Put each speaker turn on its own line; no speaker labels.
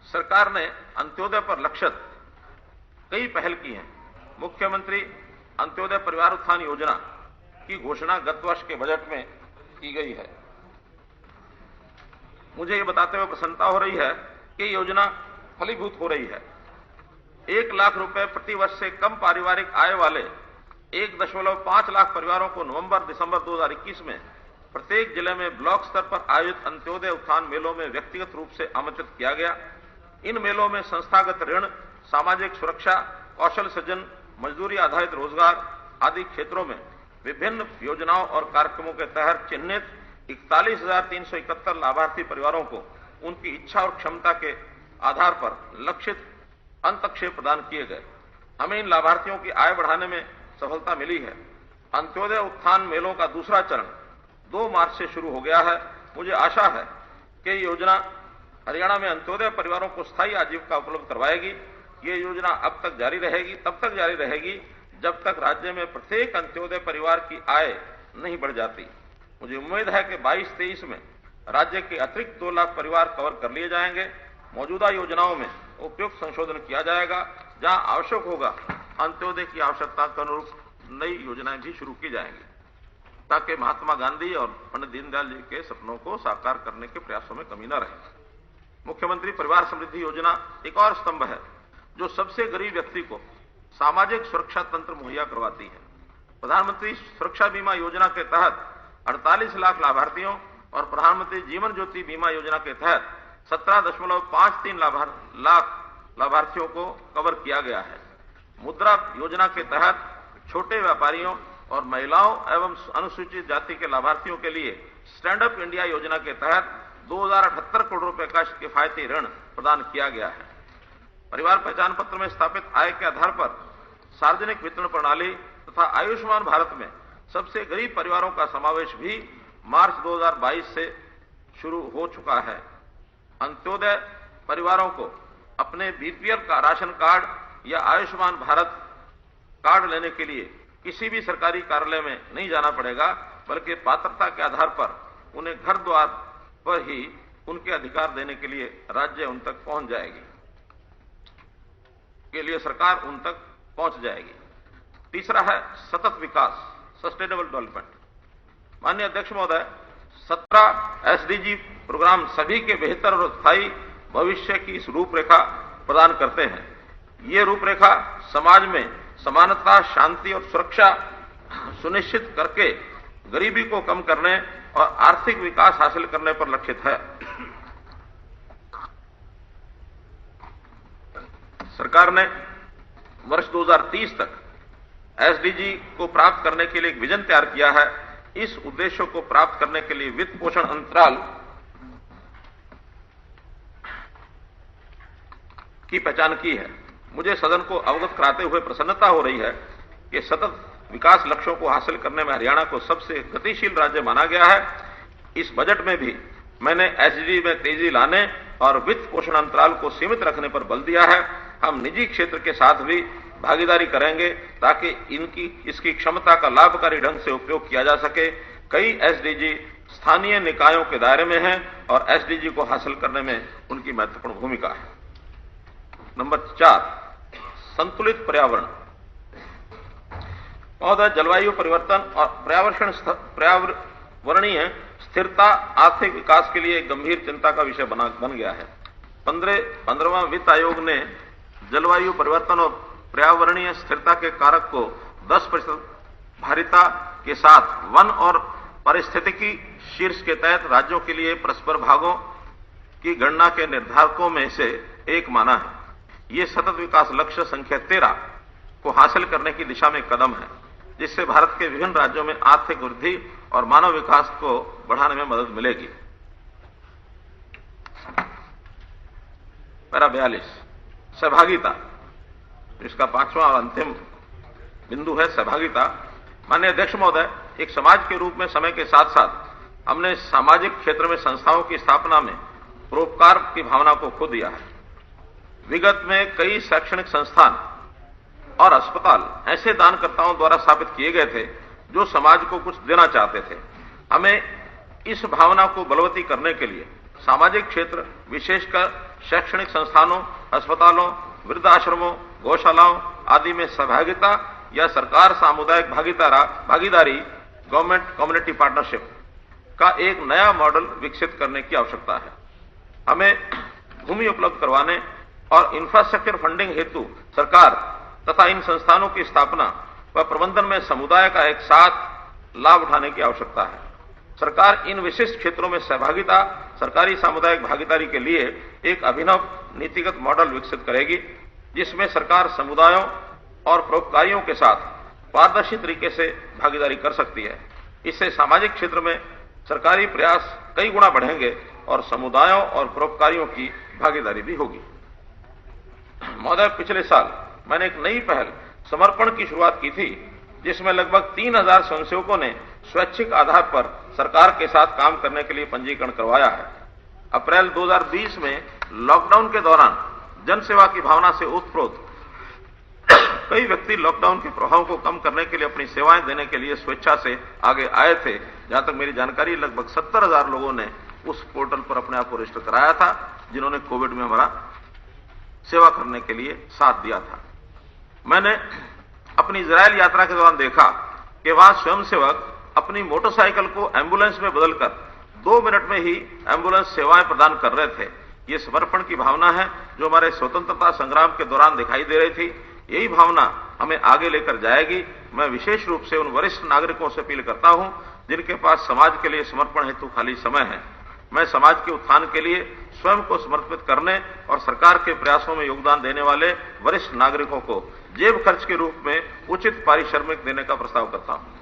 सरकार ने अंत्योदय पर लक्षित कई पहल की हैं। मुख्यमंत्री अंत्योदय परिवार उत्थान योजना की घोषणा गत वर्ष के बजट में की गई है। मुझे ये बताते हुए प्रसन्नता हो रही है कि योजना फलीभूत हो रही है। 1 लाख रुपए प्रति वर्ष से कम पारिवारिक आय वाले 1.5 लाख परिवारों को नवंबर-दिसंबर 2021 में प्रत्येक जिले में ब्लॉक स्तर पर आयोजित अंत्योदय उत्थान मेलों में व्यक्तिगत रूप से आमंत्रित किया गया। इन मेलों में संस्थागत ऋण, सामाजिक सुरक्षा, कौशल सृजन, मजदूरी आधारित रोजगार आदि क्षेत्रों में विभिन्न योजनाओं और कार्यक्रमों के तहत चिन्हित 41,371 लाभार्थी परिवारों को उनकी इच्छा और क्षमता के आधार पर लक्षित अंतक्षेप प्रदान किए गए। हमें इन लाभार्थियों की आय बढ़ाने में सफलता मिली है। अंत्योदय उत्थान मेलों का दूसरा चरण 2 मार्च से शुरू हो गया है। मुझे आशा है कि ये योजना हरियाणा में अंत्योदय परिवारों को स्थायी आजीविका उपलब्ध करवाएगी। ये योजना अब तक जारी रहेगी, तब तक जारी रहेगी जब तक राज्य में प्रत्येक अंत्योदय परिवार की आय नहीं बढ़ जाती। मुझे उम्मीद है कि 22-23 में राज्य के अतिरिक्त 2 लाख परिवार कवर कर लिए जाएंगे। मौजूदा योजनाओं में उपयुक्त संशोधन किया जाएगा। जहां आवश्यक होगा अंत्योदय की आवश्यकता के अनुरूप नई योजनाएं भी शुरू की जाएंगी, ताकि महात्मा गांधी और पंडित दीनदयाल जी के सपनों को साकार करने के प्रयासों में कमी न रहे। मुख्यमंत्री परिवार समृद्धि योजना एक और स्तंभ है जो सबसे गरीब व्यक्ति को सामाजिक सुरक्षा तंत्र मुहैया करवाती है। प्रधानमंत्री सुरक्षा बीमा योजना के तहत 48 लाख लाभार्थियों और प्रधानमंत्री जीवन ज्योति बीमा योजना के तहत 17.53 लाख लाभार्थियों को कवर किया गया है। मुद्रा योजना के तहत छोटे व्यापारियों और महिलाओं एवं अनुसूचित जाति के लाभार्थियों के लिए स्टैंड अप इंडिया योजना के तहत 2078 करोड़ रुपए का किफायती ऋण प्रदान किया गया है। परिवार पहचान पत्र में स्थापित आय के आधार पर सार्वजनिक वितरण प्रणाली तथा आयुष्मान भारत में सबसे गरीब परिवारों का समावेश भी मार्च 2022 से शुरू हो चुका है। अंत्योदय परिवारों को अपने बीपीएल का राशन कार्ड या आयुष्मान भारत कार्ड लेने के लिए किसी भी सरकारी कार्यालय में नहीं जाना पड़ेगा, बल्कि पात्रता के आधार पर उन्हें घर द्वार पर ही उनके अधिकार देने के लिए राज्य उन तक पहुंच जाएगी, के लिए सरकार उन तक पहुंच जाएगी। तीसरा है सतत विकास, सस्टेनेबल डेवलपमेंट। माननीय अध्यक्ष महोदय, 17 एसडीजी प्रोग्राम सभी के बेहतर और स्थायी भविष्य की इस रूपरेखा प्रदान करते हैं। ये रूपरेखा समाज में समानता, शांति और सुरक्षा सुनिश्चित करके गरीबी को कम करने और आर्थिक विकास हासिल करने पर लक्षित है। सरकार ने वर्ष 2030 तक एसडीजी को प्राप्त करने के लिए एक विजन तैयार किया है। इस उद्देश्य को प्राप्त करने के लिए वित्त पोषण अंतराल की पहचान की है। मुझे सदन को अवगत कराते हुए प्रसन्नता हो रही है कि सतत विकास लक्ष्यों को हासिल करने में हरियाणा को सबसे गतिशील राज्य माना गया है। इस बजट में भी मैंने एसडीजी में तेजी लाने और वित्त पोषण अंतराल को सीमित रखने पर बल दिया है। हम निजी क्षेत्र के साथ भी भागीदारी करेंगे ताकि इसकी क्षमता का लाभकारी ढंग से उपयोग किया जा सके। कई एसडीजी स्थानीय निकायों के दायरे में हैं और एसडीजी को हासिल करने में उनकी महत्वपूर्ण भूमिका है। नंबर 4, संतुलित पर्यावरण। महोदय, जलवायु परिवर्तन और पर्यावरणीय स्थिरता आर्थिक विकास के लिए एक गंभीर चिंता का विषय बन गया है। 15वां वित्त आयोग ने जलवायु परिवर्तन और पर्यावरणीय स्थिरता के कारक को 10% भारिता के साथ वन और पारिस्थितिकी शीर्ष के तहत राज्यों के लिए परस्पर भागों की गणना के निर्धारकों में से एक माना है। ये सतत विकास लक्ष्य संख्या 13 को हासिल करने की दिशा में कदम है, जिससे भारत के विभिन्न राज्यों में आर्थिक वृद्धि और मानव विकास को बढ़ाने में मदद मिलेगी। पैरा 42, सहभागिता। इसका 5वां और अंतिम बिंदु है सहभागिता। माननीय अध्यक्ष महोदय, एक समाज के रूप में समय के साथ साथ हमने सामाजिक क्षेत्र में संस्थाओं की स्थापना में परोपकार की भावना को खो दिया है। विगत में कई शैक्षणिक संस्थान और अस्पताल ऐसे दानकर्ताओं द्वारा स्थापित किए गए थे जो समाज को कुछ देना चाहते थे। हमें इस भावना को बलवती करने के लिए सामाजिक क्षेत्र, विशेषकर शैक्षणिक संस्थानों, अस्पतालों, वृद्धाश्रमों, गौशालाओं आदि में सहभागिता या सरकार सामुदायिक भागीदारी गवर्नमेंट कम्युनिटी पार्टनरशिप का एक नया मॉडल विकसित करने की आवश्यकता है। हमें भूमि उपलब्ध करवाने और इंफ्रास्ट्रक्चर फंडिंग हेतु सरकार तथा इन संस्थानों की स्थापना व प्रबंधन में समुदाय का एक साथ लाभ उठाने की आवश्यकता है। सरकार इन विशिष्ट क्षेत्रों में सहभागिता, सरकारी सामुदायिक भागीदारी के लिए एक अभिनव नीतिगत मॉडल विकसित करेगी, जिसमें सरकार समुदायों और परोपकारियों के साथ पारदर्शी तरीके से भागीदारी कर सकती है। इससे सामाजिक क्षेत्र में सरकारी प्रयास कई गुना बढ़ेंगे और समुदायों और परोपकारियों की भागीदारी भी होगी। महोदय, पिछले साल मैंने एक नई पहल समर्पण की शुरुआत की थी, जिसमें लगभग 3000 स्वयंसेवकों ने स्वैच्छिक आधार पर सरकार के साथ काम करने के लिए पंजीकरण करवाया है। अप्रैल 2020 में लॉकडाउन के दौरान जनसेवा की भावना से ओतप्रोत कई व्यक्ति लॉकडाउन के प्रभाव को कम करने के लिए अपनी सेवाएं देने के लिए स्वेच्छा से आगे आए थे। जहां तक मेरी जानकारी, लगभग 70,000 लोगों ने उस पोर्टल पर अपने आप को रजिस्टर कराया था, जिन्होंने कोविड में हमारा सेवा करने के लिए साथ दिया था। मैंने अपनी इजराइल यात्रा के दौरान देखा कि वहां स्वयंसेवक अपनी मोटरसाइकिल को एम्बुलेंस में बदलकर 2 मिनट में ही एम्बुलेंस सेवाएं प्रदान कर रहे थे। ये समर्पण की भावना है जो हमारे स्वतंत्रता संग्राम के दौरान दिखाई दे रही थी। यही भावना हमें आगे लेकर जाएगी। मैं विशेष रूप से उन वरिष्ठ नागरिकों से अपील करता हूं जिनके पास समाज के लिए समर्पण हेतु खाली समय है। मैं समाज के उत्थान के लिए स्वयं को समर्पित करने और सरकार के प्रयासों में योगदान देने वाले वरिष्ठ नागरिकों को जेब खर्च के रूप में उचित पारिश्रमिक देने का प्रस्ताव करता हूं।